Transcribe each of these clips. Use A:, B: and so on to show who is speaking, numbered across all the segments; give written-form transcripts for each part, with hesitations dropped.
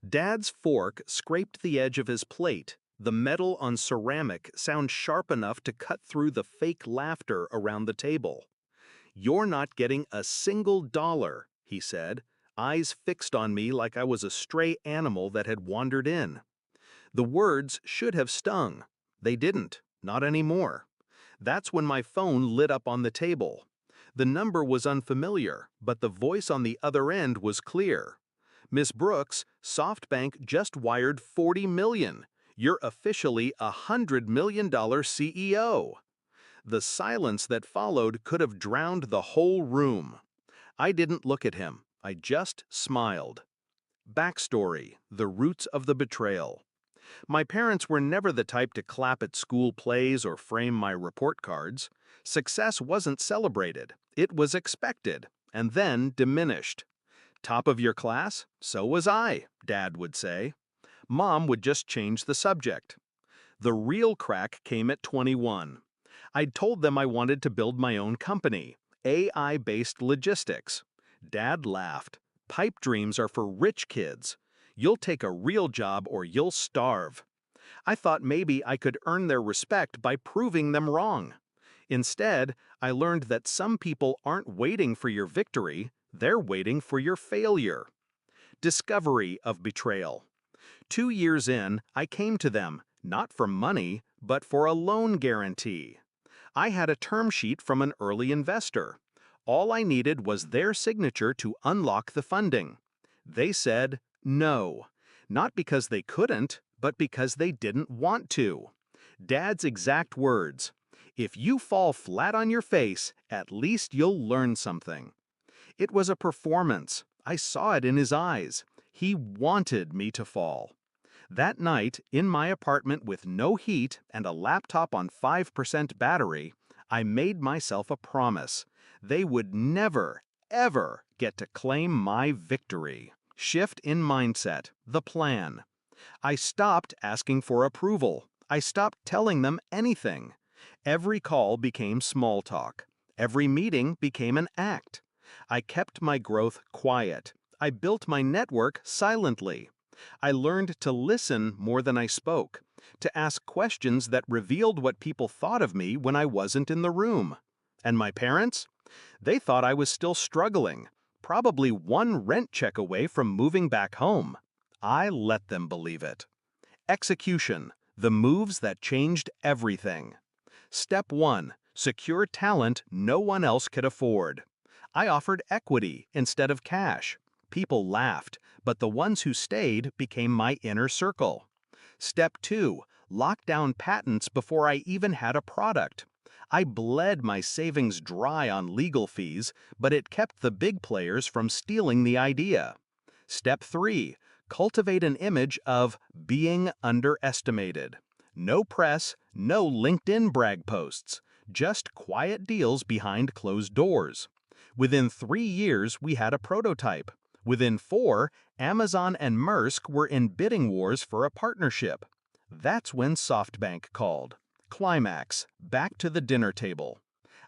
A: Dad's fork scraped the edge of his plate. The metal on ceramic sounded sharp enough to cut through the fake laughter around the table. "You're not getting a single dollar," he said, eyes fixed on me like I was a stray animal that had wandered in. The words should have stung. They didn't, not anymore. That's when my phone lit up on the table. The number was unfamiliar, but the voice on the other end was clear. "Miss Brooks, SoftBank just wired 40 million. You're officially $100 million CEO." The silence that followed could have drowned the whole room. I didn't look at him. I just smiled. Backstory: the roots of the betrayal. My parents were never the type to clap at school plays or frame my report cards. Success wasn't celebrated. It was expected, and then diminished. "Top of your class? So was I," Dad would say. Mom would just change the subject. The real crack came at 21. I'd told them I wanted to build my own company, AI-based logistics. Dad laughed. "Pipe dreams are for rich kids. You'll take a real job or you'll starve." I thought maybe I could earn their respect by proving them wrong. Instead, I learned that some people aren't waiting for your victory, they're waiting for your failure. Discovery of betrayal. 2 years in, I came to them, not for money, but for a loan guarantee. I had a term sheet from an early investor. All I needed was their signature to unlock the funding. They said no, not because they couldn't, but because they didn't want to. Dad's exact words: "If you fall flat on your face, at least you'll learn something." It was a performance. I saw it in his eyes. He wanted me to fall. That night, in my apartment with no heat and a laptop on 5% battery, I made myself a promise. They would never, ever get to claim my victory. Shift in mindset, the plan. I stopped asking for approval. I stopped telling them anything. Every call became small talk. Every meeting became an act. I kept my growth quiet. I built my network silently. I learned to listen more than I spoke, to ask questions that revealed what people thought of me when I wasn't in the room. And my parents? They thought I was still struggling, probably one rent check away from moving back home. I let them believe it. Execution: the moves that changed everything. Step 1. Secure talent no one else could afford. I offered equity instead of cash. People laughed, but the ones who stayed became my inner circle. Step 2. Lock down patents before I even had a product. I bled my savings dry on legal fees, but it kept the big players from stealing the idea. Step 3. Cultivate an image of being underestimated. No press, no LinkedIn brag posts, just quiet deals behind closed doors. Within 3 years, we had a prototype. Within 4, Amazon and Maersk were in bidding wars for a partnership. That's when SoftBank called. Climax: back to the dinner table.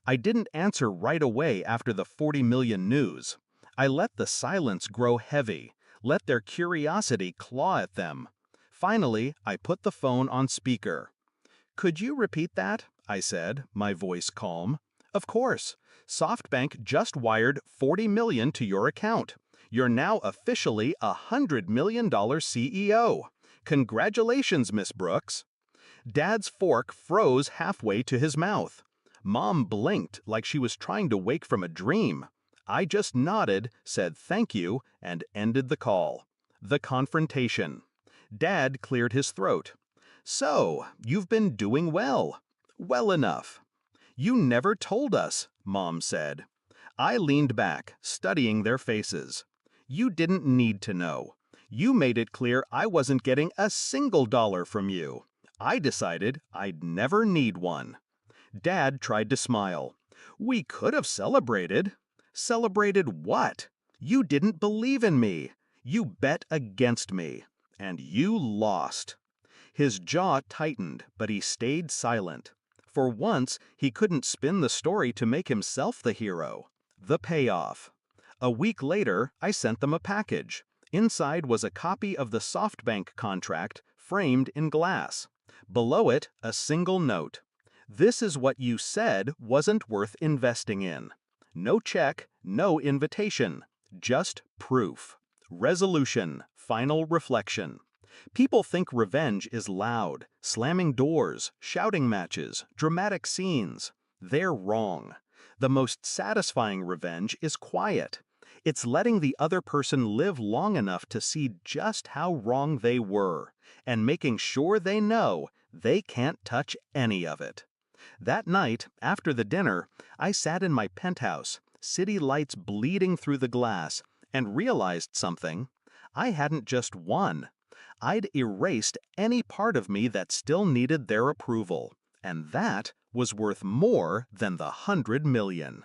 A: I didn't answer right away after the 40 million news. I let the silence grow heavy, let their curiosity claw at them. Finally, I put the phone on speaker. "Could you repeat that?" I said, my voice calm. "Of course. SoftBank just wired 40 million to your account. You're now officially $100 million CEO. Congratulations, Miss Brooks." Dad's fork froze halfway to his mouth. Mom blinked like she was trying to wake from a dream. I just nodded, said thank you, and ended the call. The confrontation. Dad cleared his throat. "So, you've been doing well. Well enough." "You never told us," Mom said. I leaned back, studying their faces. "You didn't need to know. You made it clear I wasn't getting a single dollar from you. I decided I'd never need one." Dad tried to smile. "We could have celebrated." "Celebrated what? You didn't believe in me. You bet against me. And you lost." His jaw tightened, but he stayed silent. For once, he couldn't spin the story to make himself the hero. The payoff. A week later, I sent them a package. Inside was a copy of the SoftBank contract framed in glass. Below it, a single note. This is what you said wasn't worth investing in. No check, no invitation, just proof. Resolution, final reflection. People think revenge is loud, slamming doors, shouting matches, dramatic scenes. They're wrong. The most satisfying revenge is quiet. It's letting the other person live long enough to see just how wrong they were, and making sure they know they can't touch any of it. That night, after the dinner, I sat in my penthouse, city lights bleeding through the glass, and realized something. I hadn't just won. I'd erased any part of me that still needed their approval, and that was worth more than the 100 million.